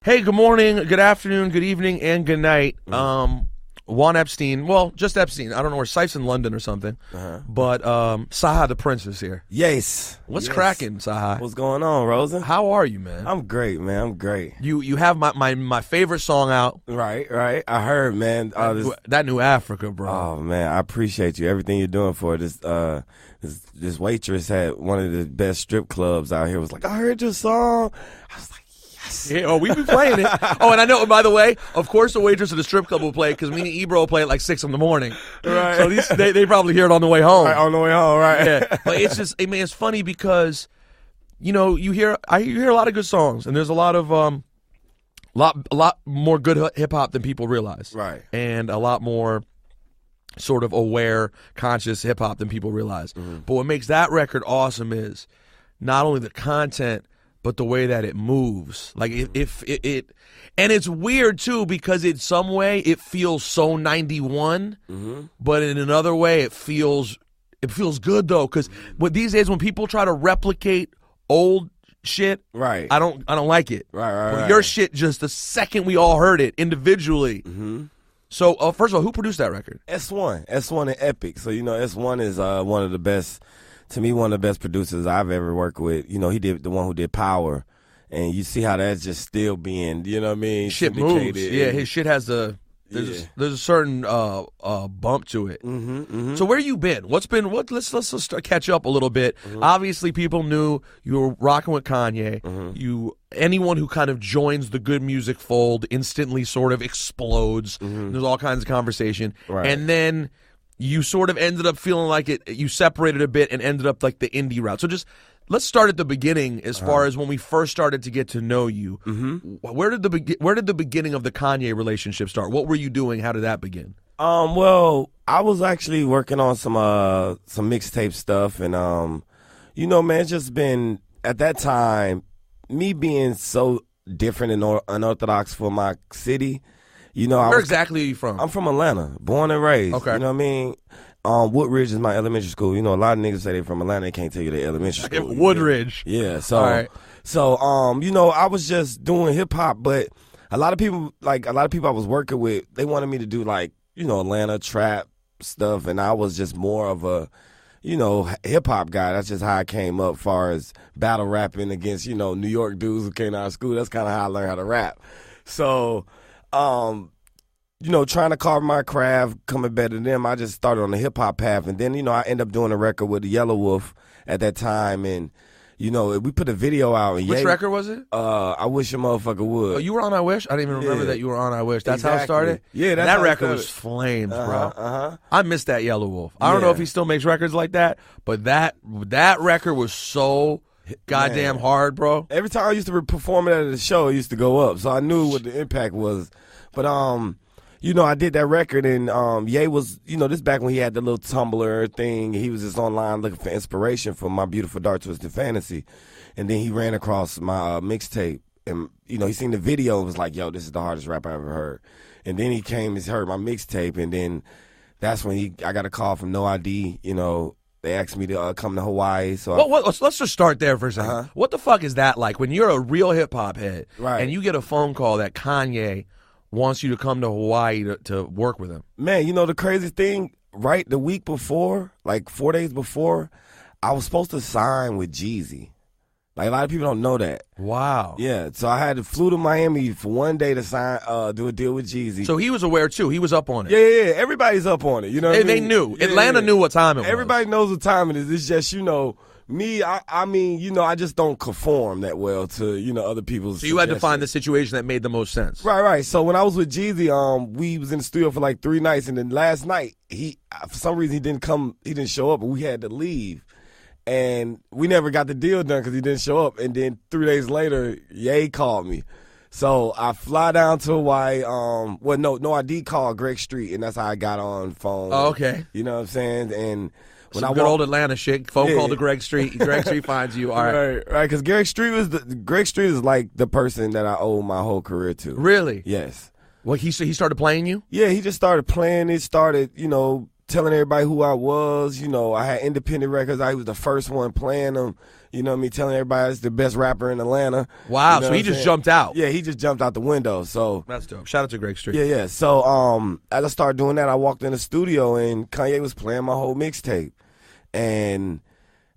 Hey, good morning, good afternoon, good evening, and good night. Juan Epstein, well, just Epstein. I don't know where Ciph's in London or something. But Cyhi the Prince is here. Yes. What's cracking, Cyhi? What's going on, Rosen? How are you, man? I'm great, man. I'm great. You have my favorite song out. Right. I heard, man. That new Africa, bro. Oh, man, I appreciate you. Everything you're doing for this. This waitress had one of the best strip clubs out here. Was like, I heard your song. I was like, yes. Yeah, we be playing it. Oh, and I know, by the way, of course the waitress at the strip club will play it because me and Ebro will play it like 6 in the morning. Right. So they probably hear it on the way home. Right, on the way home, right. Yeah. But it's just, I mean, it's funny because, you know, you hear a lot of good songs, and there's a lot of a lot more good hip hop than people realize. Right. And a lot more sort of aware, conscious hip hop than people realize. But what makes that record awesome is not only the content, but the way that it moves. Like if it and it's weird too because in some way it feels so 91, but in another way it feels good though. Because these days when people try to replicate old shit, Right. I don't like it. Right. But your shit, just the second we all heard it individually. So first of all, who produced that record? S1 and Epic. So, you know, S1 is one of the best, to me, one of the best producers I've ever worked with. You know, he did the one who did Power. And you see how that's just still being, you know what I mean? Shit moves. Yeah, his shit has there's a certain bump to it. So where you been? Let's start, catch up a little bit. Obviously, people knew you were rocking with Kanye. Anyone who kind of joins the good music fold instantly sort of explodes. There's all kinds of conversation, and then you sort of ended up feeling like you separated a bit and ended up like the indie route. So just let's start at the beginning as far as when we first started to get to know you. Where did the beginning of the Kanye relationship start? What were you doing? How did that begin? Well, I was actually working on some mixtape stuff, and you know, man, it's just been at that time me being so different and unorthodox for my city. You know, where exactly are you from? I'm from Atlanta, born and raised. Okay, you know what I mean. Woodridge is my elementary school. You know, a lot of niggas say they're from Atlanta. They can't tell you their elementary school. Woodridge. Yeah. So, all right. So, you know, I was just doing hip hop, but a lot of people I was working with, they wanted me to do like, you know, Atlanta trap stuff, and I was just more of a, you know, hip hop guy. That's just how I came up, far as battle rapping against, you know, New York dudes who came out of school. That's kind of how I learned how to rap. So, you know, trying to carve my craft, coming better than them, I just started on the hip hop path, and then, you know, I ended up doing a record with the Yellow Wolf at that time, and you know, we put a video out. And which record was it? I Wish a Motherfucker Would. Oh, you were on I Wish? I didn't even remember that you were on I Wish. That's how it started? Yeah, that record was flames, bro. I missed that Yellow Wolf. I don't know if he still makes records like that, but that record was so goddamn hard, bro. Every time I used to perform it at the show, it used to go up, so I knew what the impact was. But you know, I did that record, and Ye was, you know, this back when he had the little Tumblr thing. He was just online looking for inspiration for My Beautiful Dark Twisted Fantasy. And then he ran across my mixtape, and, you know, he seen the video and was like, yo, this is the hardest rap I ever heard. And then he came and heard my mixtape, and then that's when I got a call from No ID. You know, they asked me to come to Hawaii. So let's just start there for a second. What the fuck is that like when you're a real hip-hop head and you get a phone call that Kanye wants you to come to Hawaii to work with him? Man, you know, the crazy thing, right, the week before, like 4 days before, I was supposed to sign with Jeezy. Like, a lot of people don't know that. Wow. Yeah, so I had to flew to Miami for one day to sign, do a deal with Jeezy. So he was aware, too. He was up on it. Yeah. Everybody's up on it, you know what I mean? They knew. Atlanta knew what time it was. Everybody knows what time it is. It's just, you know, me, I mean, you know, I just don't conform that well to, you know, other people's So you had to find the situation that made the most sense. Right. So when I was with Jeezy, we was in the studio for like 3 nights, and then last night, for some reason, he didn't show up, and we had to leave. And we never got the deal done because he didn't show up. And then 3 days later, Ye called me. So I fly down to Hawaii. No ID called Greg Street, and that's how I got on phone. Oh, okay. You know what I'm saying? And when good old Atlanta shit. Phone call to Greg Street. Greg Street finds you. All right. Right. Because Greg Street is like the person that I owe my whole career to. Really? Yes. Well, he started playing you? Yeah, he just started playing it. Started, you know, telling everybody who I was. You know, I had independent records. I was the first one playing them. You know what I mean? Telling everybody it's the best rapper in Atlanta. Wow, you know so he just jumped out. Yeah, he just jumped out the window. So that's dope. Shout out to Greg Street. Yeah. So as I started doing that, I walked in the studio and Kanye was playing my whole mixtape. And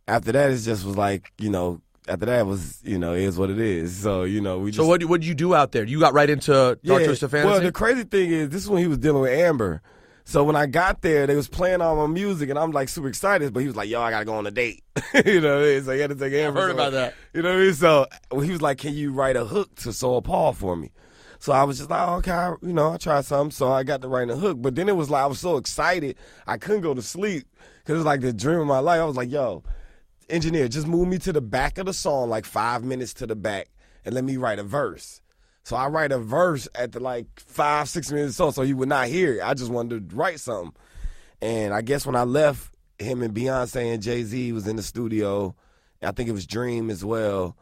after that, it just was like, you know, after that was, you know, it is what it is. So, you know, we just. So what did you do out there? You got right into Dark Twisted Fantasy? Well, the crazy thing is, this is when he was dealing with Amber. So when I got there, they was playing all my music, and I'm like super excited. But he was like, "Yo, I gotta go on a date." You know what I mean? So he had to take Amber. I heard about that. You know what I mean? So he was like, "Can you write a hook to Soul Paul for me?" So I was just like, "Okay, I'll try something." So I got to write a hook. But then it was like I was so excited, I couldn't go to sleep because it was like the dream of my life. I was like, "Yo, engineer, just move me to the back of the song, like 5 minutes to the back, and let me write a verse." So I write a verse at the like 5-6 minutes song, so he would not hear it. I just wanted to write something. And I guess when I left, him and Beyonce and Jay-Z was in the studio. I think it was Dream as well.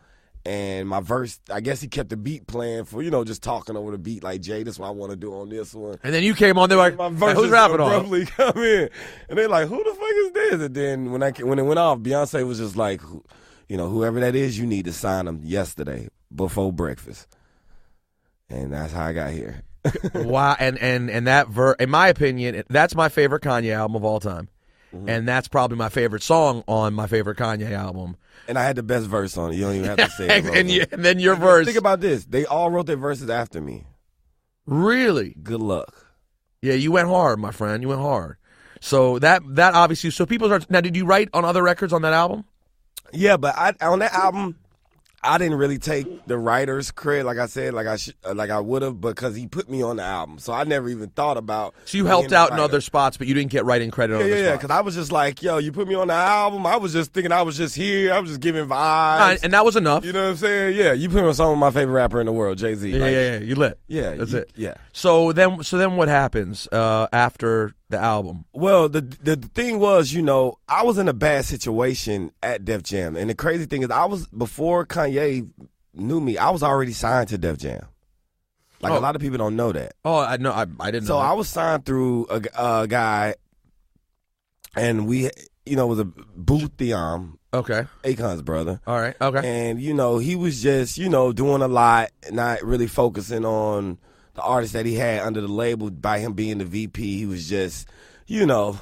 And my verse, I guess he kept the beat playing for, you know, just talking over the beat like, Jay, this is what I want to do on this one. And then you came on there like, my verse who's rapping on? Abruptly come in. And they're like, who the fuck is this? And then when it went off, Beyonce was just like, you know, whoever that is, you need to sign them yesterday before breakfast. And that's how I got here. Wow, and that in my opinion, that's my favorite Kanye album of all time. Mm-hmm. And that's probably my favorite song on my favorite Kanye album. And I had the best verse on it. You don't even have to say it. and then your verse. Think about this. They all wrote their verses after me. Really? Good luck. Yeah, you went hard, my friend. You went hard. So that obviously, so people start. Now, did you write on other records on that album? Yeah, but on that album, I didn't really take the writer's credit, like I said, like I would have, because he put me on the album. So I never even thought about. So you helped out in other spots, but you didn't get writing credit on other spots. Yeah, because I was just like, yo, you put me on the album. I was just thinking I was just here. I was just giving vibes. And that was enough. You know what I'm saying? Yeah, you put me on some of my favorite rapper in the world, Jay-Z. Yeah, you lit. Yeah, that's it. Yeah. So then what happens after the album? Well, the thing was, you know, I was in a bad situation at Def Jam, and the crazy thing is, before Kanye knew me, I was already signed to Def Jam. Like, a lot of people don't know that. Oh, I know. I didn't know. So I was signed through a guy, and we, you know, was a Booth Thiam. Okay. Akon's brother. All right. Okay. And, you know, he was just, you know, doing a lot, not really focusing on the artists that he had under the label. By him being the VP, he was just, you know,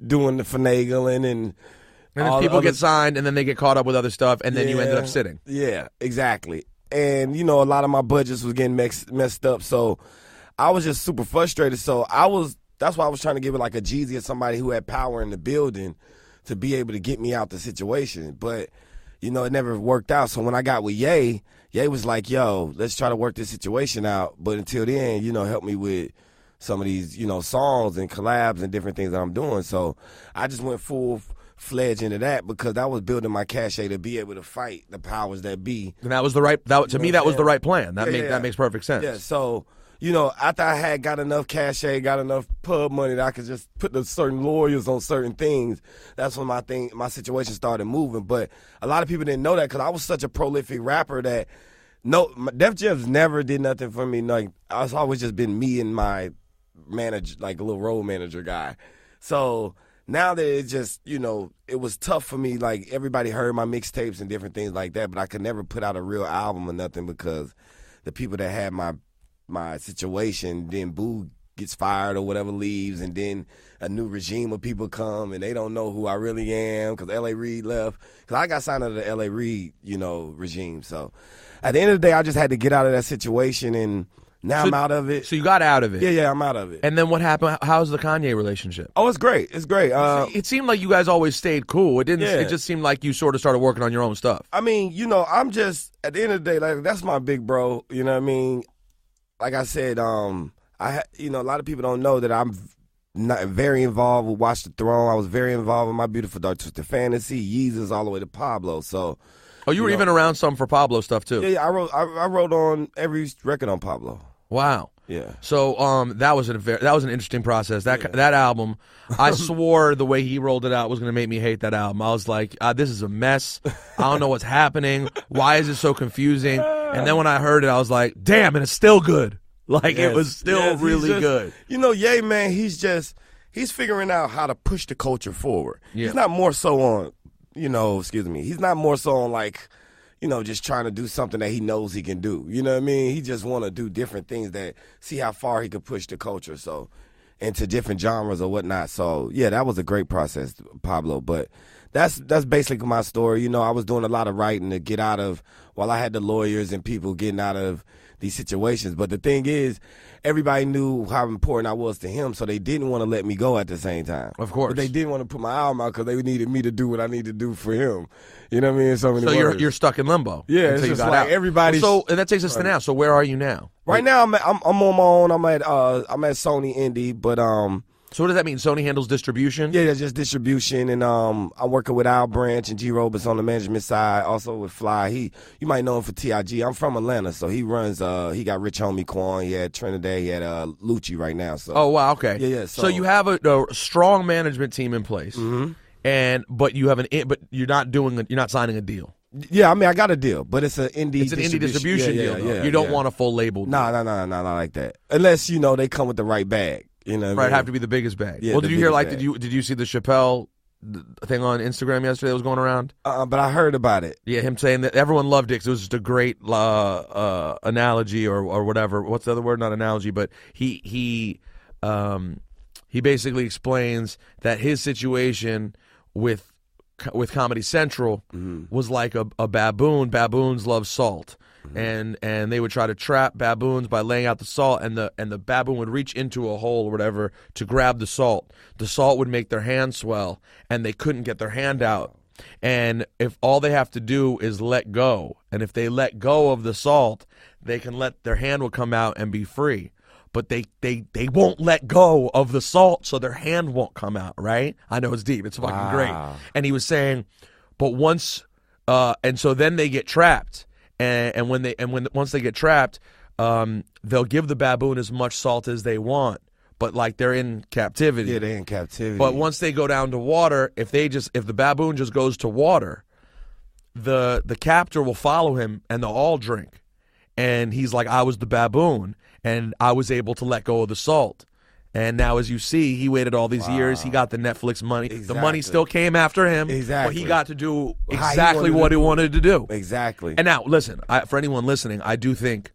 doing the finagling and then people get signed, and then they get caught up with other stuff, and then you ended up sitting. Yeah, exactly. And, you know, a lot of my budgets was getting messed up, so I was just super frustrated. So that's why I was trying to give it like a Jeezy or somebody who had power in the building to be able to get me out the situation. But, you know, it never worked out. So when I got with Ye was like, yo, let's try to work this situation out. But until then, you know, help me with some of these, you know, songs and collabs and different things that I'm doing. So I just went full-fledged into that because that was building my cachet to be able to fight the powers that be. And that was the right, that was the right plan. That makes perfect sense. Yeah, so, you know, after I had got enough cachet, got enough pub money that I could just put the certain lawyers on certain things, that's when my situation started moving. But a lot of people didn't know that because I was such a prolific rapper that Def Jam's never did nothing for me. Like, it's always just been me and my manager, like a little road manager guy. So now that it just, you know, it was tough for me. Like, everybody heard my mixtapes and different things like that, but I could never put out a real album or nothing because the people that had my situation, then Boo gets fired or whatever, leaves, and then a new regime of people come and they don't know who I really am because L.A. Reid left. Because I got signed under the L.A. Reid, you know, regime. So at the end of the day, I just had to get out of that situation, and now I'm out of it. So you got out of it? Yeah, I'm out of it. And then what happened? How's the Kanye relationship? Oh, it's great. It's great. It seemed like you guys always stayed cool. It didn't. Yeah. It just seemed like you sort of started working on your own stuff. I mean, you know, I'm just, at the end of the day, like, that's my big bro. You know what I mean? Like I said, you know, a lot of people don't know that I'm not very involved with Watch the Throne. I was very involved with My Beautiful Dark Twisted Fantasy, Yeezus, all the way to Pablo. So, you were even around some for Pablo stuff too. Yeah. I wrote on every record on Pablo. Wow. Yeah. So that was an interesting process. That album, I swore the way he rolled it out was going to make me hate that album. I was like, this is a mess. I don't know what's happening. Why is it so confusing? And then when I heard it, I was like, damn, and it's still good. Like, it was still really good. You know, Ye, man, he's he's figuring out how to push the culture forward. Yeah. He's not more so on, he's not more so on like, just trying to do something that he knows he can do. You know what I mean? He just want to do different things that see how far he could push the culture. So, into different genres or whatnot. So, yeah, that was a great process, Pablo. But that's basically my story. I was doing a lot of writing to get out of, while I had the lawyers and people getting out of these situations. But the thing is, everybody knew how important I was to him, so they didn't want to let me go at the same time. Of course. But they didn't want to put my album out because they needed me to do what I need to do for him. You know what I mean? So you're stuck in limbo. Yeah, it's just like everybody. So and that takes us to now. So where are you now? Right now, I'm on my own. I'm at Sony Indie, but So what does that mean? Sony handles distribution? Yeah, just distribution, and I'm working with Al Branch and G Roberts on the management side. Also with Fly, you might know him for TIG. I'm from Atlanta, so he runs. He got Rich Homie Quan. He had Trinidad. He had Lucci right now. So. Oh wow, okay. Yeah. So you have a strong management team in place, but you have but you're not signing a deal. Yeah, I mean I got a deal, but it's an indie. It's an indie distribution deal. Yeah, you don't want a full label deal. No, not like that. Unless they come with the right bag. You know what I mean? Have to be the biggest bag. Yeah, well, did you hear bag. did you see the Chappelle thing on Instagram yesterday that was going around? But I heard about it. Yeah, him saying that everyone loved it because it was just a great analogy or whatever. What's the other word? Not analogy, but he basically explains that his situation with Comedy Central was like a baboon. Baboons love salt. And they would try to trap baboons by laying out the salt, and the baboon would reach into a hole or whatever to grab the salt. The salt would make their hand swell, and they couldn't get their hand out. And if all they have to do is let go, and if they let go of the salt, they can their hand will come out and be free. But they won't let go of the salt, so their hand won't come out, right? I know it's deep. It's fucking great. And he was saying, but once, and so then they get trapped. And once they get trapped, they'll give the baboon as much salt as they want, but like they're in captivity. Yeah, they're in captivity. But once they go down to water, if the baboon just goes to water, the captor will follow him and they'll all drink. And he's like, I was the baboon and I was able to let go of the salt. And now, as you see, he waited all these years. He got the Netflix money. Exactly. The money still came after him. Exactly. But he got to do exactly what he wanted to do. Exactly. And now, listen, for anyone listening, I do think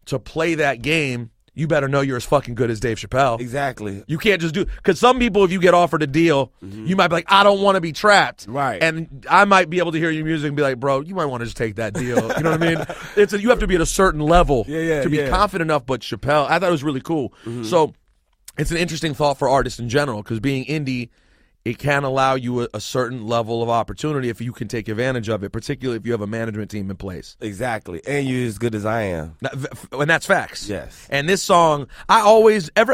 to play that game, you better know you're as fucking good as Dave Chappelle. Exactly. You can't just because some people, if you get offered a deal, you might be like, I don't want to be trapped. Right. And I might be able to hear your music and be like, bro, you might want to just take that deal. You know what I mean? You have to be at a certain level to be confident enough. But Chappelle, I thought it was really cool. So it's an interesting thought for artists in general because being indie, it can allow you a certain level of opportunity if you can take advantage of it, particularly if you have a management team in place. Exactly. And you're as good as I am. And that's facts. Yes. And this song, I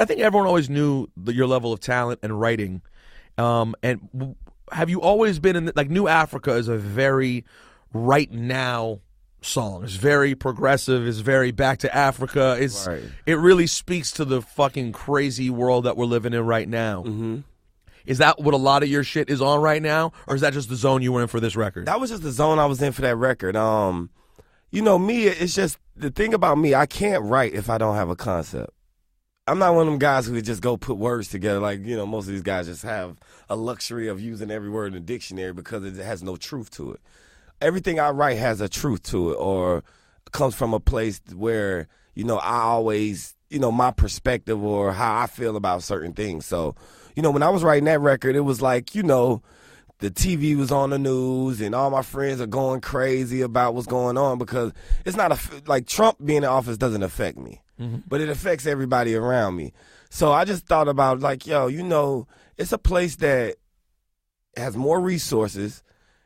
think everyone always knew your level of talent and writing. And have you always been in, New Africa is a very right now song. It's very progressive. It's very back to Africa. It really speaks to the fucking crazy world that we're living in right now. Is that what a lot of your shit is on right now, or is that just the zone you were in for this record? That was just the zone I was in for that record. Me, it's just the thing about me. I can't write if I don't have a concept. I'm not one of them guys who would just go put words together. Most of these guys just have a luxury of using every word in the dictionary because it has no truth to it. Everything I write has a truth to it or comes from a place where, I always, my perspective or how I feel about certain things. So, when I was writing that record, it was like, the TV was on the news and all my friends are going crazy about what's going on because it's not like Trump being in office doesn't affect me, but it affects everybody around me. So I just thought about it's a place that has more resources,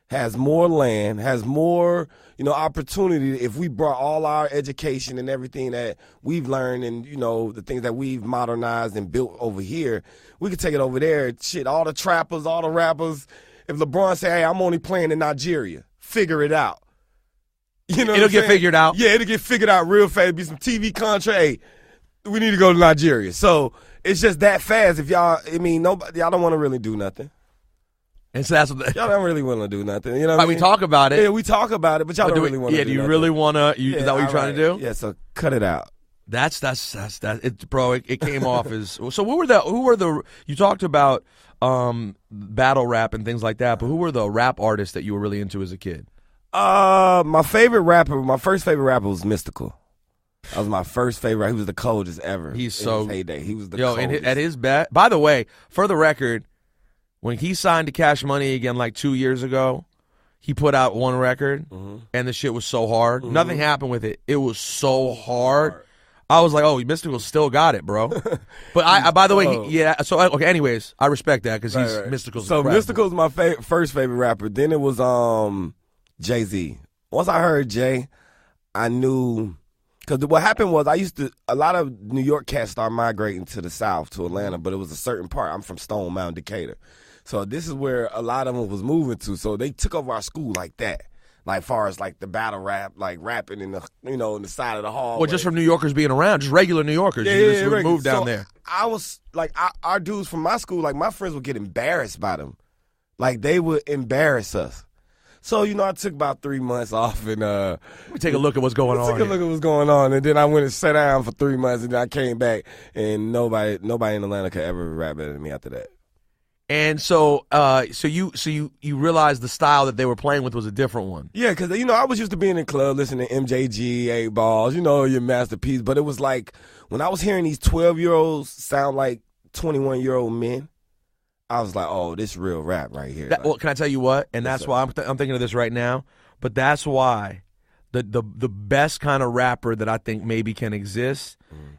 has more land, has more, opportunity. If we brought all our education and everything that we've learned and, the things that we've modernized and built over here, we could take it over there. Shit, all the trappers, all the rappers. If LeBron say, hey, I'm only playing in Nigeria, figure it out. It'll get figured out. Yeah, it'll get figured out real fast. Be some TV contract. Hey, we need to go to Nigeria. So it's just that fast. If y'all, y'all don't want to really do nothing. And so that's what y'all don't really want to do nothing. You know what I mean? We talk about it. Yeah, we talk about it, but y'all don't really want to do do you nothing. really want to? Is that what you're trying to do? Yeah, so cut it out. Bro. It came off as so. Who were the? You talked about battle rap and things like that, but who were the rap artists that you were really into as a kid? My first favorite rapper was Mystical. That was my first favorite. He was the coldest ever. He's so in his heyday. He was the coldest. At his best. By the way, for the record, when he signed to Cash Money again like 2 years ago, he put out one record, and the shit was so hard. Nothing happened with it. It was so hard. I was like, oh, Mystical still got it, bro. But by the way, so, okay, anyways, I respect that because he's right. Mystical's So Mystical's my first favorite rapper. Then it was Jay-Z. Once I heard Jay, I knew, because what happened was a lot of New York cats started migrating to the South, to Atlanta, but it was a certain part. I'm from Stone Mountain, Decatur. So this is where a lot of them was moving to. So they took over our school like that. Like far as like the battle rap, like rapping in the in the side of the hall. Well, just from New Yorkers being around, just regular New Yorkers. You just moved down there. I was like, our dudes from my school, like my friends would get embarrassed by them. Like they would embarrass us. So, I took about 3 months off and let me take a look at what's going on. Take a look at what's going on, and then I went and sat down for 3 months, and then I came back, and nobody in Atlanta could ever rap better than me after that. And so you realized the style that they were playing with was a different one. Yeah, because I was used to being in the club, listening to MJG, 8 Balls, your masterpiece. But it was like when I was hearing these 12-year-olds sound like 21-year-old men, I was like, oh, this real rap right here. Well, can I tell you what? And that's why I'm thinking of this right now. But that's why the best kind of rapper that I think maybe can exist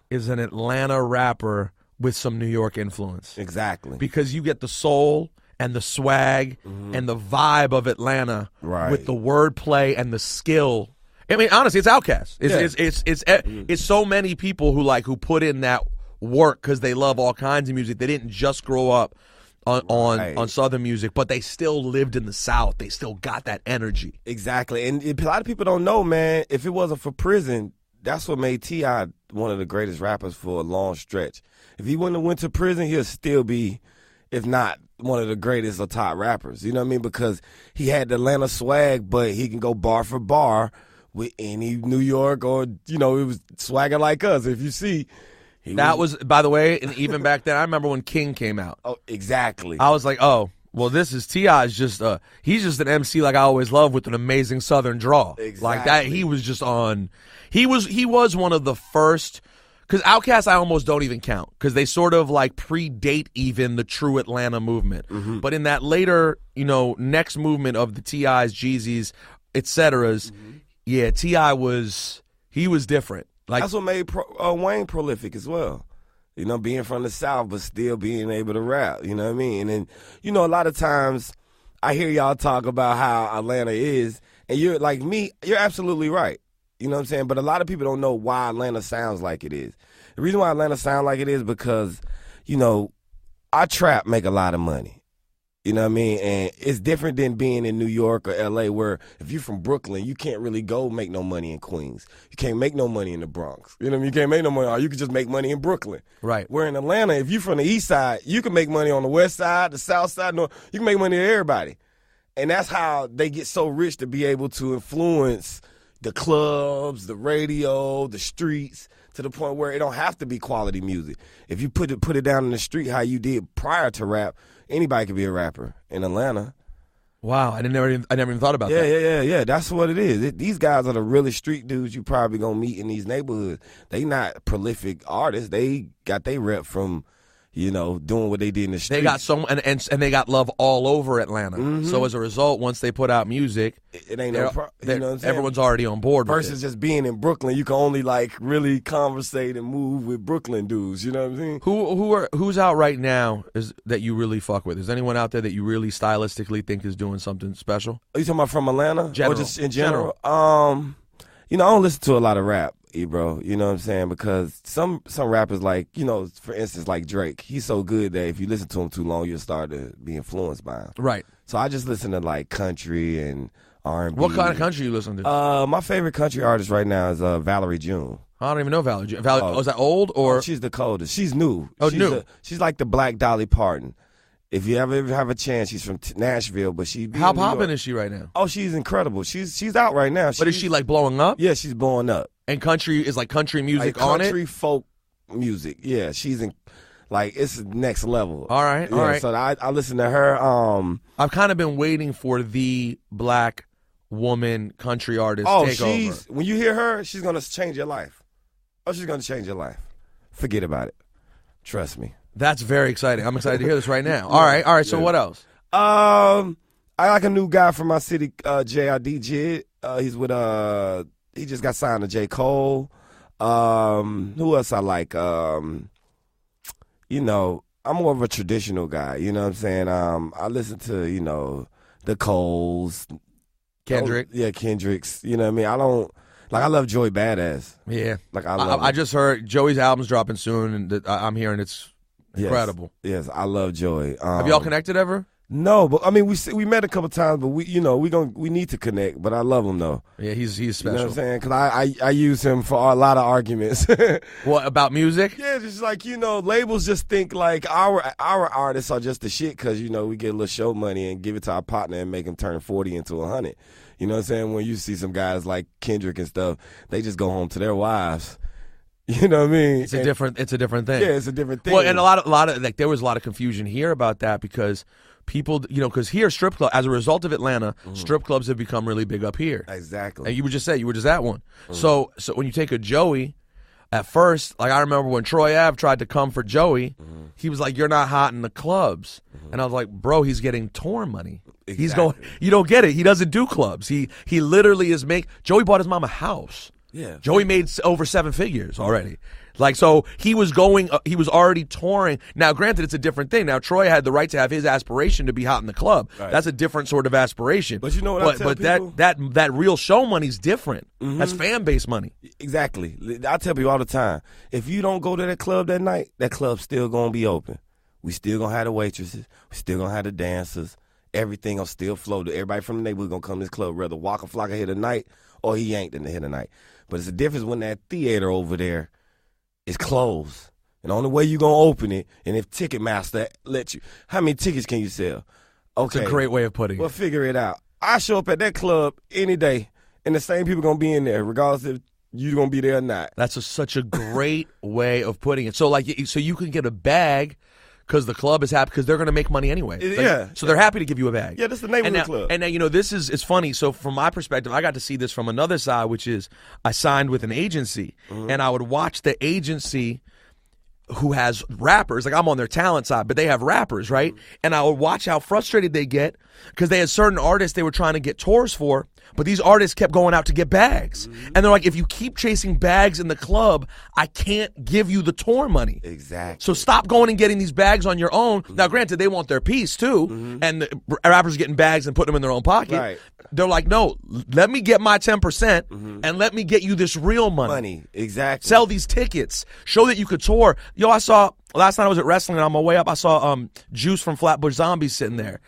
is an Atlanta rapper with some New York influence. Exactly. Because you get the soul and the swag and the vibe of Atlanta with the wordplay and the skill. I mean, honestly, it's Outkast. It's so many people who put in that work because they love all kinds of music. They didn't just grow up on Southern music, but they still lived in the South. They still got that energy. Exactly. And a lot of people don't know, man, if it wasn't for prison, that's what made T.I. one of the greatest rappers for a long stretch. If he wouldn't have went to prison, he'll still be, if not one of the greatest or top rappers. You know what I mean? Because he had the Atlanta swag, but he can go bar for bar with any New York or, it was swagger like us. If you see. Was, by the way, and even back then, I remember when King came out. Oh, exactly. I was like, oh, well, this is T.I.'s just, he's just an MC like I always loved with an amazing Southern draw. Exactly. Like that, he was just on, he was one of the first, because Outkast I almost don't even count, because they sort of like predate even the true Atlanta movement. But in that later, next movement of the T.I.'s, Jeezys, et ceteras, yeah, T.I. was different. Like, that's what made Wayne prolific as well. Being from the South, but still being able to rap. You know what I mean? And then, a lot of times I hear y'all talk about how Atlanta is, and you're like me, you're absolutely right. You know what I'm saying? But a lot of people don't know why Atlanta sounds like it is. The reason why Atlanta sounds like it is because, our trap make a lot of money. You know what I mean? And it's different than being in New York or L.A. where if you're from Brooklyn, you can't really go make no money in Queens. You can't make no money in the Bronx. You know what I mean? You can't make no money. Or you can just make money in Brooklyn. Right. Where in Atlanta, if you're from the east side, you can make money on the west side, the south side. You can make money to everybody. And that's how they get so rich to be able to influence the clubs, the radio, the streets, to the point where it don't have to be quality music. If you put it down in the street how you did prior to rap, anybody could be a rapper in Atlanta. Wow, I never even thought about that. Yeah. That's what it is. These guys are the really street dudes you probably gonna meet in these neighborhoods. They not prolific artists. They got their rep from, doing what they did in the streets. They got and they got love all over Atlanta. So as a result, once they put out music, it ain't no problem. You know what I'm saying? Everyone's already on board. Versus just being in Brooklyn, you can only really conversate and move with Brooklyn dudes. You know what I'm saying? Who's out right now that you really fuck with? Is anyone out there that you really stylistically think is doing something special? Are you talking about from Atlanta? General. Or just in general? I don't listen to a lot of rap, bro. You know what I'm saying? Because some rappers like, for instance, like Drake, he's so good that if you listen to him too long, you'll start to be influenced by him. Right. So I just listen to like country and R&B. What kind of country you listen to? My favorite country artist right now is Valerie June. I don't even know Valerie June. Is that old or? She's the coldest. She's new. New. She's like the Black Dolly Parton. If you ever have a chance, she's from Nashville, but how poppin' is she right now? Oh, she's incredible. She's out right now. But is she like blowing up? Yeah, she's blowing up. And country is like country music like on it? country folk music. Yeah, she's in, like, it's next level. All right, all right. So I listen to her. I've kind of been waiting for the black woman country artist take over. When you hear her, she's going to change your life. Oh, she's going to change your life. Forget about it. Trust me. That's very exciting. I'm excited to hear this right now. All right. So what else? I like a new guy from my city, JID Jid. He's with he just got signed to J. Cole. Who else I like? You know, I'm more of a traditional guy. You know what I'm saying? I listen to, you know, the Coles, Kendrick. Kendricks. You know what I mean? I love Joey Badass. Yeah. Like I love. I just heard Joey's album's dropping soon, and I'm hearing it's incredible. Yes, I love Joey. Have y'all connected ever? No, but I mean we met a couple times, but we need to connect. But I love him though. Yeah, he's special. You know what I'm saying? Because I use him for a lot of arguments. What about music? Yeah, just like, you know, labels just think like our artists are just the shit because, you know, we get a little show money and give it to our partner and make him turn 40 into 100. You know what I'm saying? When you see some guys like Kendrick and stuff, they just go home to their wives. You know what I mean? It's a different thing. Yeah, it's a different thing. Well, and a lot of like there was a lot of confusion here about that because people, you know, because here strip club, as a result of Atlanta, strip clubs have become really big up here. Exactly. And you were just at one. So when you take a Joey, at first, like I remember when Troy Ave tried to come for Joey, he was like, "You're not hot in the clubs," and I was like, "Bro, he's getting tour money. Exactly. He's going. You don't get it. He doesn't do clubs. He literally is Joey bought his mom a house. Yeah. Joey made over 7 figures already." Like, so he was already touring. Now, granted, it's a different thing. Now, Troy had the right to have his aspiration to be hot in the club. Right. That's a different sort of aspiration. But you know what I tell people? that real show money's different. That's fan base money. Exactly. I tell people all the time, if you don't go to that club that night, that club's still going to be open. We still going to have the waitresses. We still going to have the dancers. Everything will still flow. Everybody from the neighborhood going to come to this club, whether Waka Flocka hit a night or he ain't in the hit a night. But it's a difference when that theater over there is closed. And the only way you're going to open it, and if Ticketmaster lets you, how many tickets can you sell? Okay. That's a great way of putting it. Well, figure it out. I show up at that club any day, and the same people going to be in there, regardless if you're going to be there or not. That's such a great way of putting it. So, so you can get a bag because the club is happy because they're going to make money anyway. Yeah. So they're happy to give you a bag. Yeah, this is the neighborhood club. And now, you know, it's funny. So from my perspective, I got to see this from another side, which is I signed with an agency, and I would watch the agency who has rappers. Like, I'm on their talent side, but they have rappers, right? And I would watch how frustrated they get because they had certain artists they were trying to get tours for, but these artists kept going out to get bags. And they're like, if you keep chasing bags in the club, I can't give you the tour money. Exactly. So stop going and getting these bags on your own. Now, granted, they want their piece too, and the rappers getting bags and putting them in their own pocket. Right. They're like, no, let me get my 10% and let me get you this real money. Exactly. Sell these tickets. Show that you could tour. Yo, I saw, last night I was at wrestling and on my way up, I saw Juice from Flatbush Zombies sitting there.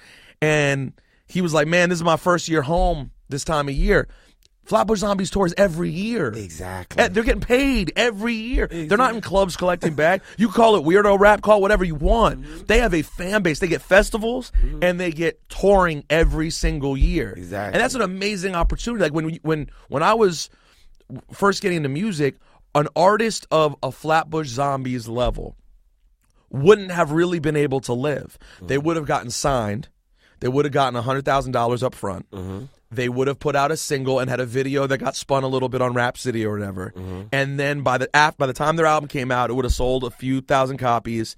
And he was like, man, this is my first year home this time of year. Flatbush Zombies tours every year. Exactly. They're getting paid every year. Exactly. They're not in clubs collecting bags. You call it weirdo rap, call it whatever you want. They have a fan base. They get festivals and they get touring every single year. Exactly. And that's an amazing opportunity. Like when I was first getting into music, an artist of a Flatbush Zombies level wouldn't have really been able to live. They would have gotten signed. They would have gotten $100,000 up front. They would have put out a single and had a video that got spun a little bit on Rhapsody or whatever. And then by the time their album came out, it would have sold a few thousand copies.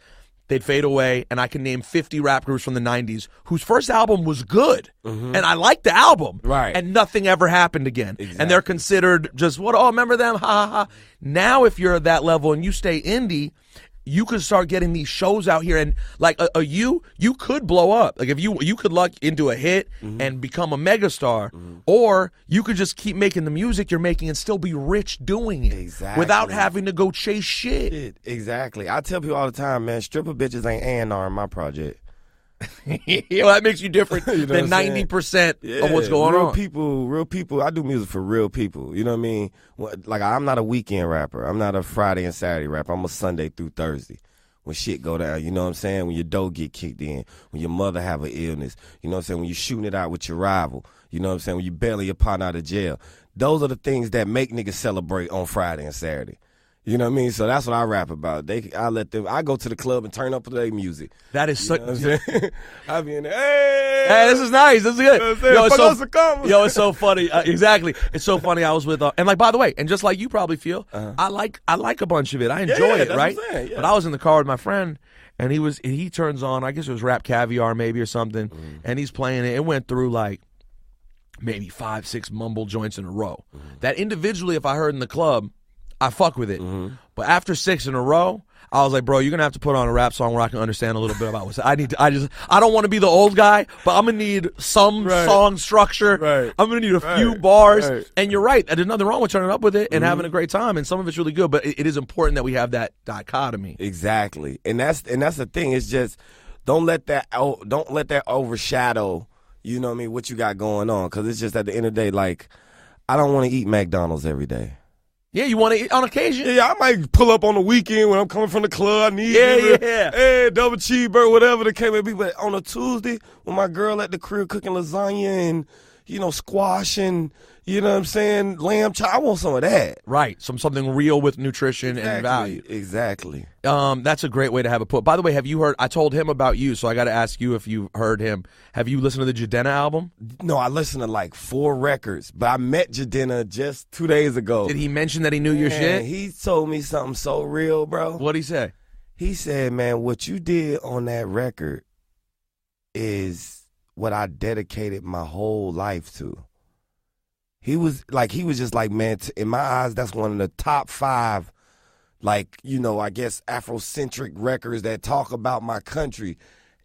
They'd fade away, and I can name 50 rap groups from the 90s whose first album was good, and I liked the album, right? And nothing ever happened again. Exactly. And they're considered just, what, oh, remember them? Ha, ha, ha. Now if you're at that level and you stay indie, you could start getting these shows out here, and like you could blow up. Like if you could luck into a hit and become a megastar, or you could just keep making the music you're making and still be rich doing it, without having to go chase shit. Exactly. I tell people all the time, man, stripper bitches ain't A&R in my project. Well, that makes you different than 90% of what's going on. Real people. I do music for real people. You know what I mean? Like, I'm not a weekend rapper. I'm not a Friday and Saturday rapper. I'm a Sunday through Thursday. when shit go down, you know what I'm saying? When your dough get kicked in, when your mother have an illness, you know what I'm saying? When you shooting it out with your rival, you know what I'm saying? When you bailing your partner out of jail. Those are the things that make niggas celebrate on Friday and Saturday. You know what I mean? So that's what I rap about. I go to the club and turn up their music. That is so. I be in there, hey, this is nice. This is good. You know It's so funny. Exactly. It's so funny. I was with, and like, by the way, and just like you probably feel, I like a bunch of it. I enjoy it, right? Yeah. But I was in the car with my friend, and he turns on, I guess it was Rap Caviar maybe or something, and he's playing it. It went through like maybe 5-6 mumble joints in a row. That individually, if I heard in the club, I fuck with it. But after 6 in a row, I was like, bro, you're gonna have to put on a rap song where I can understand a little bit about what's I don't want to be the old guy, but I'm gonna need some song structure. Right. I'm gonna need a few bars. Right. And you're right. There's nothing wrong with turning up with it and having a great time, and some of it's really good, but it is important that we have that dichotomy. Exactly. And that's the thing. It's just don't let that overshadow, you know what I mean, what you got going on, because it's just at the end of the day, like, I don't want to eat McDonald's every day. Yeah, you want to eat on occasion? Yeah, I might pull up on the weekend when I'm coming from the club. I need hey, double cheeseburger, whatever the case may be. But on a Tuesday, when my girl at the crib cooking lasagna and, you know, squash and, you know what I'm saying, lamb chop, I want some of that. Right, something real with nutrition and value. Exactly. That's a great way to have it put. By the way, have you heard, I told him about you, so I got to ask you if you heard him. Have you listened to the Jidenna album? No, I listened to like 4 records, but I met Jidenna just 2 days ago. Did he mention that he knew your shit? He told me something so real, bro. What'd he say? He said, man, what you did on that record is what I dedicated my whole life to. He was just like, man, in my eyes, that's one of the top 5, like, you know, I guess Afrocentric records that talk about my country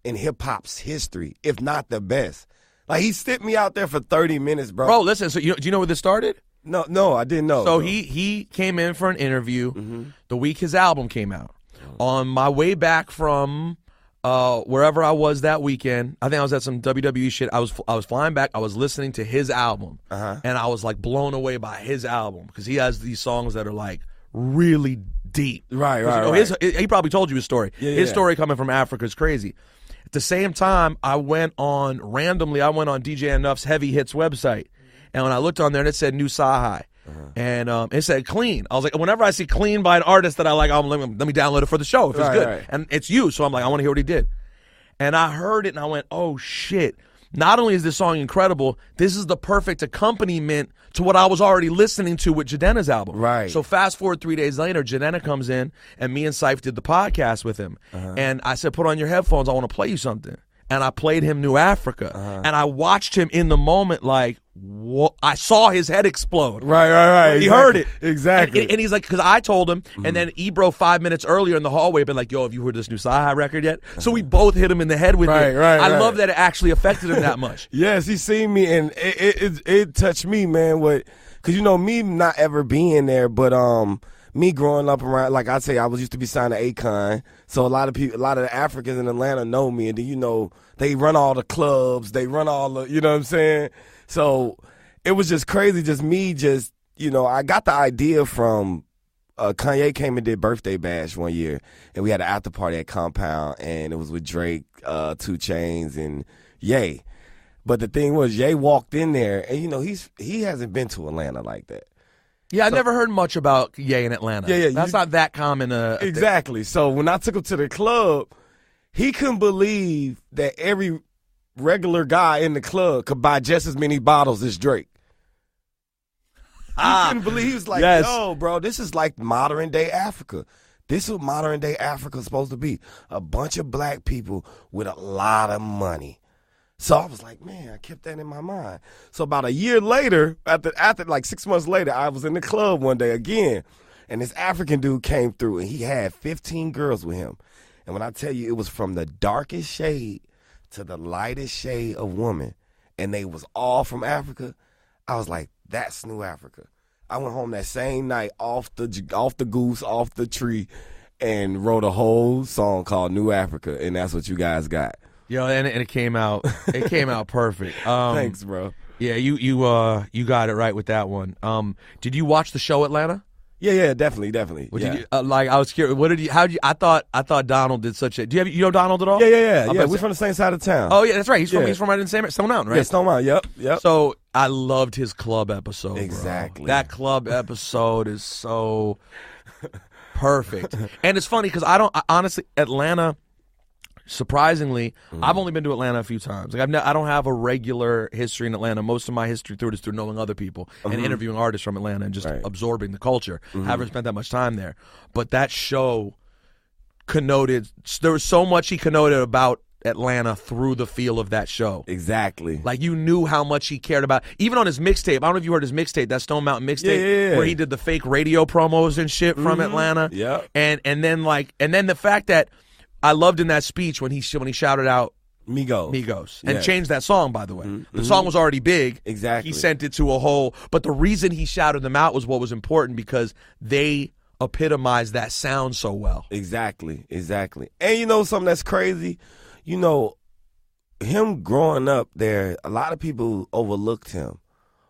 in hip-hop's history, if not the best. Like, he stepped me out there for 30 minutes, bro. Bro, listen, so do you know where this started? No, I didn't know. So he came in for an interview the week his album came out. On my way back from wherever I was that weekend, I think I was at some WWE shit. I was flying back. I was listening to his album, and I was like blown away by his album because he has these songs that are like really deep. Right. He probably told you his story. His story coming from Africa is crazy. At the same time, I went on DJ Enough's Heavy Hits website, and when I looked on there, and it said New Cyhi. And it said clean. I was like, whenever I see clean by an artist that I like, let me download it for the show if it's good. Right. And it's you, so I'm like, I want to hear what he did. And I heard it, and I went, oh, shit. Not only is this song incredible, this is the perfect accompaniment to what I was already listening to with Jidenna's album. Right. So fast forward 3 days later, Jidenna comes in, and me and Ciph did the podcast with him. And I said, put on your headphones. I want to play you something. And I played him New Africa. And I watched him in the moment like, what? I saw his head explode. Right. He heard it. Exactly. And he's like, because I told him, and then Ebro 5 minutes earlier in the hallway been like, yo, have you heard this new Cyhi record yet? So we both hit him in the head with it. I love that it actually affected him that much. Yes, he seen me, and it touched me, man. Because, you know, me not ever being there, but me growing up around, like I say, I used to be signed to Akon, so a lot of the Africans in Atlanta know me, and then, you know, they run all the clubs, they run all the, you know what I'm saying? So it was just crazy, you know, I got the idea from Kanye came and did Birthday Bash one year, and we had an after party at Compound, and it was with Drake, 2 Chainz, and Ye. But the thing was, Ye walked in there, and, you know, he hasn't been to Atlanta like that. Yeah, I never heard much about Ye in Atlanta. Yeah. That's not that common. Exactly. So when I took him to the club, he couldn't believe that every regular guy in the club could buy just as many bottles as Drake. He couldn't believe. He was like, yo, bro, this is like modern day Africa. This is what modern day Africa is supposed to be. A bunch of black people with a lot of money. So I was like, man, I kept that in my mind. So about a year later, after like 6 months later, I was in the club one day again, and this African dude came through, and he had 15 girls with him. And when I tell you, it was from the darkest shade to the lightest shade of woman, and they was all from Africa, I was like, that's New Africa. I went home that same night off the goose, off the tree, and wrote a whole song called New Africa, and that's what you guys got. Yo, and it came out. It came out perfect. Thanks, bro. Yeah, you got it right with that one. Did you watch the show Atlanta? Yeah, definitely. I was curious. I thought Donald did such a. You know Donald at all? Yeah. We're from the same side of town. Oh yeah, that's right. He's from right in Stone Mountain, right? Yeah, Stone Mountain. Yep. So I loved his club episode. Exactly. Bro. That club episode is so perfect, and it's funny because honestly, Atlanta. Surprisingly, I've only been to Atlanta a few times. Like I don't have a regular history in Atlanta. Most of my history through it is through knowing other people and interviewing artists from Atlanta and just absorbing the culture. Haven't spent that much time there. But that show connoted, there was so much he connoted about Atlanta through the feel of that show. Exactly. Like you knew how much he cared about, even on his mixtape. I don't know if you heard his mixtape, that Stone Mountain mixtape, where he did the fake radio promos and shit from Atlanta. Yeah. And then the fact that I loved in that speech when he shouted out Migos and changed that song, by the way. The song was already big. Exactly. He sent it to a whole, but the reason he shouted them out was what was important because they epitomized that sound so well. Exactly. And you know something that's crazy? You know, him growing up there, a lot of people overlooked him.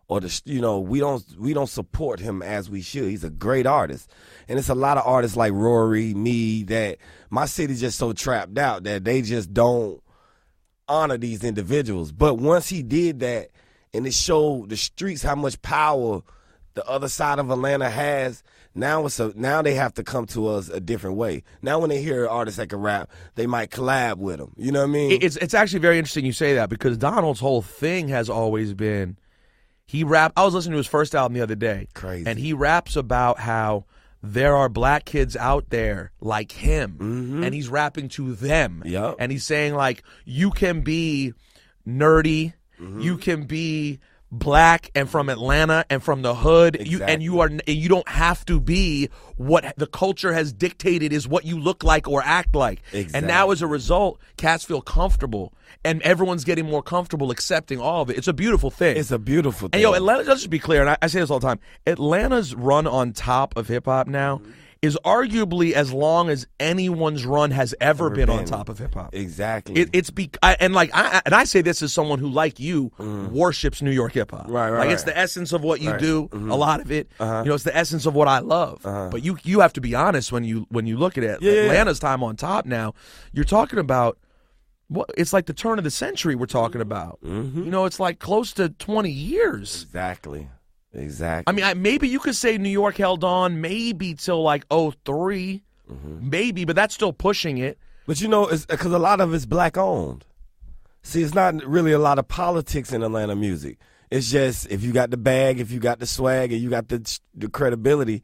Or we don't support him as we should. He's a great artist, and it's a lot of artists like Rory, me, that my city's just so trapped out that they just don't honor these individuals. But once he did that, and it showed the streets how much power the other side of Atlanta has, now they have to come to us a different way. Now when they hear artists that can rap, they might collab with them. You know what I mean? It's actually very interesting you say that because Donald's whole thing has always been. I was listening to his first album the other day. Crazy. And he raps about how there are black kids out there like him. And he's rapping to them. Yep. And he's saying, like, you can be nerdy, you can be black and from Atlanta and from the hood. Exactly. You don't have to be what the culture has dictated is what you look like or act like. Exactly. And now as a result, cats feel comfortable and everyone's getting more comfortable accepting all of it. It's a beautiful thing. It's a beautiful thing. And Atlanta, let's just be clear, and I say this all the time, Atlanta's run on top of hip-hop now is arguably as long as anyone's run has ever been on top of hip-hop. Exactly. I say this as someone who, like you, worships New York hip-hop. Right. It's the essence of what you do, a lot of it. It's the essence of what I love. But you have to be honest when you look at it. Atlanta's time on top now, you're talking about, it's like the turn of the century we're talking about. It's like close to 20 years. Exactly. I mean, maybe you could say New York held on maybe till like 2003, maybe, but that's still pushing it. But it's because a lot of it's black owned. See, it's not really a lot of politics in Atlanta music. It's just if you got the bag, if you got the swag, and you got the credibility,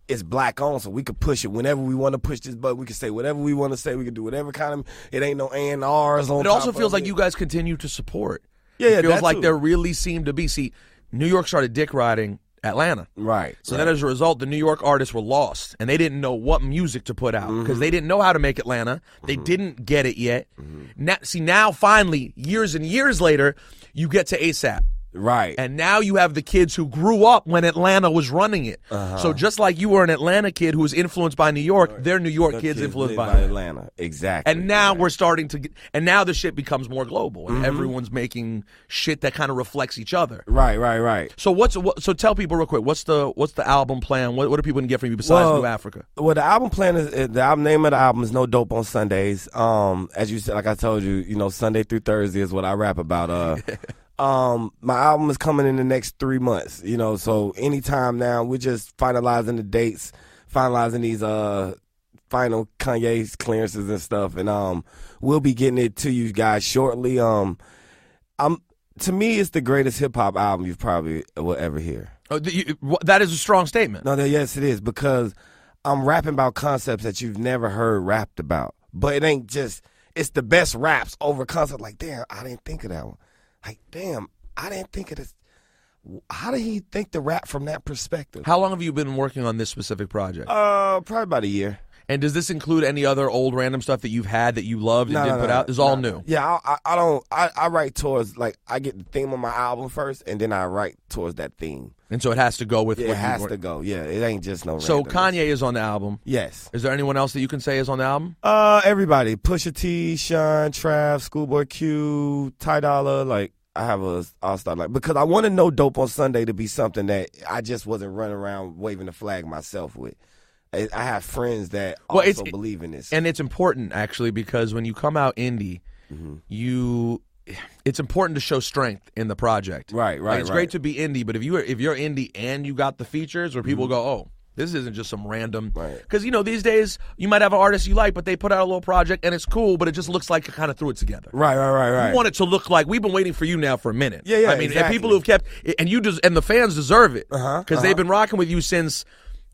it's black owned, so we could push it whenever we want to push this button. We can say whatever we want to say. We can do whatever kind of. It ain't no A&Rs on. It also feels like you guys continue to support. Yeah, it feels like too. there really seemed to be. See, New York started dick riding Atlanta. Right. So then as a result, the New York artists were lost, and they didn't know what music to put out because they didn't know how to make Atlanta. They didn't get it yet. Now, finally, years and years later, you get to ASAP. Right. And now you have the kids who grew up when Atlanta was running it. So just like you were an Atlanta kid who was influenced by New York, they're New York kids influenced by Atlanta. Exactly. And now we're starting to get, and now the shit becomes more global, and everyone's making shit that kind of reflects each other. Right. So so tell people real quick, what's the album plan? What are people gonna get from you besides New Africa? Well, the album plan is the name of the album is No Dope on Sundays. As you said, like I told you, Sunday through Thursday is what I rap about. My album is coming in the next 3 months, so anytime now. We're just finalizing the dates, finalizing these final Kanye's clearances and stuff, and we'll be getting it to you guys shortly. To me, it's the greatest hip hop album you probably will ever hear. That is a strong statement. No, yes, it is, because I'm rapping about concepts that you've never heard rapped about. But it ain't just, it's the best raps over concepts. Like, damn, I didn't think of that one. Like, damn, I didn't think of this. How did he think the rap from that perspective? How long have you been working on this specific project? Probably about a year. And does this include any other old random stuff that you've had that you loved and didn't put out? It's all new. Yeah, I write towards, like, I get the theme of my album first, and then I write towards that theme. And so it has to go with it has to go. Yeah, it ain't just no. So randomness. Kanye is on the album. Yes. Is there anyone else that you can say is on the album? Everybody. Pusha T, Sean, Trav, Schoolboy Q, Ty Dolla. Like, I have a all-star lineup because I wanted No Dope on Sunday to be something that I just wasn't running around waving the flag myself with. I have friends that also believe in this. And it's important, actually, because when you come out indie, it's important to show strength in the project. Right. It's great to be indie, but if you're indie and you got the features where people go, oh, this isn't just some random. Because, these days, you might have an artist you like, but they put out a little project, and it's cool, but it just looks like you kind of threw it together. Right. You want it to look like, we've been waiting for you now for a minute. Yeah, I mean, exactly. and people who've kept, and the fans deserve it, because they've been rocking with you since,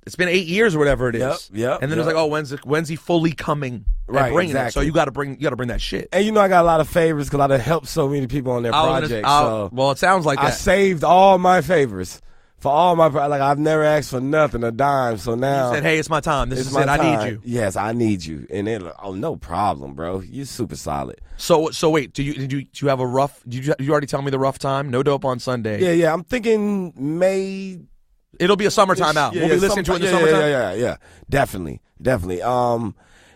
it's been 8 years or whatever it is. Yep. And then it's like, oh, when's he fully coming and bringing it? So you got to bring that shit. And I got a lot of favors because I done helped so many people on their projects. Well, it sounds like that. I saved all my favors. For all my, I've never asked for nothing, a dime. So now you said, "Hey, it's my time. This is it. I need you." Yes, I need you. And they're like, "Oh, no problem, bro. You're super solid." So wait, did you have a rough? Did you already tell me the rough time? No Dope on Sunday. Yeah. I'm thinking May. It'll be a summertime out. We'll be listening to it in the summertime. Yeah. Definitely.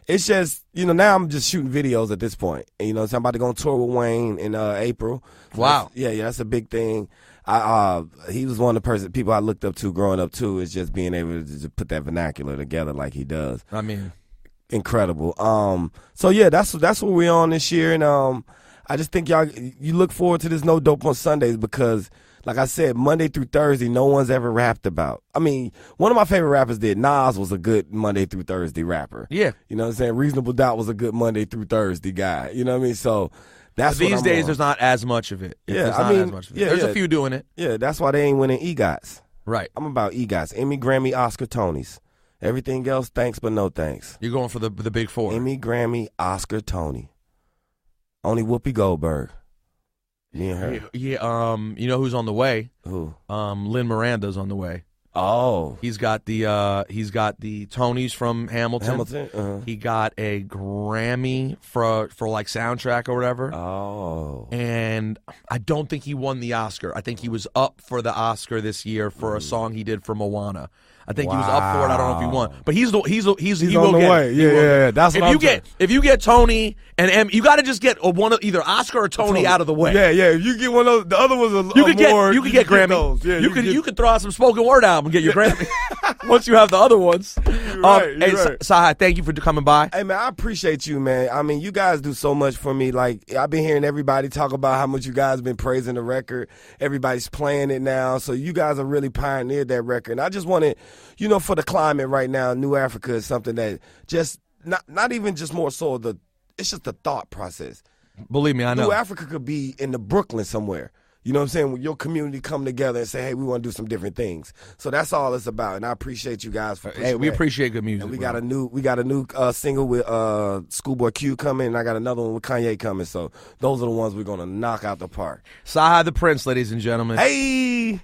It's just now I'm just shooting videos at this point. And, so I'm about to go on tour with Wayne in April. Wow. That's a big thing. He was one of the people I looked up to growing up too. Is just being able to just put that vernacular together like he does. I mean, incredible. So yeah, that's what we're on this year, and I just think you look forward to this No Dope on Sundays because, like I said, Monday through Thursday, no one's ever rapped about. I mean, one of my favorite rappers Nas was a good Monday through Thursday rapper. Yeah, you know what I'm saying. Reasonable Doubt was a good Monday through Thursday guy. You know what I mean? So. These days, there's not as much of it. There's a few doing it. Yeah, that's why they ain't winning EGOTs. Right. I'm about EGOTs. Emmy, Grammy, Oscar, Tonys. Everything else, thanks but no thanks. You're going for the big four. Emmy, Grammy, Oscar, Tony. Only Whoopi Goldberg. Me and her. Yeah. You know who's on the way? Who? Lin Miranda's on the way. Oh, he's got the Tonys from Hamilton. He got a Grammy for like soundtrack or whatever. Oh, and I don't think he won the Oscar. I think he was up for the Oscar this year for a song he did for Moana. I think he was up for it. I don't know if he won, but he's on the way. Yeah. That's if you get Tony and M, you got to just get one of either Oscar or Tony out of the way. Yeah. If you get one of the other ones, you could get Grammy. Yeah, you could throw out some spoken word album and get your Grammy once you have the other ones. You're right. Cyhi, thank you for coming by. Hey man, I appreciate you, man. I mean, you guys do so much for me. Like I've been hearing everybody talk about how much you guys have been praising the record. Everybody's playing it now, so you guys have really pioneered that record. And I just wanted. For the climate right now, New Africa is something that just not even just more so it's just the thought process. Believe me, I know. New Africa could be in the Brooklyn somewhere. You know what I'm saying? When your community come together and say, hey, we want to do some different things. So that's all it's about. And I appreciate you guys for pushing Hey, we that. appreciate good music. And we got a new single with Schoolboy Q coming, and I got another one with Kanye coming. So those are the ones we're gonna knock out the park. Cyhi the Prince, ladies and gentlemen. Hey.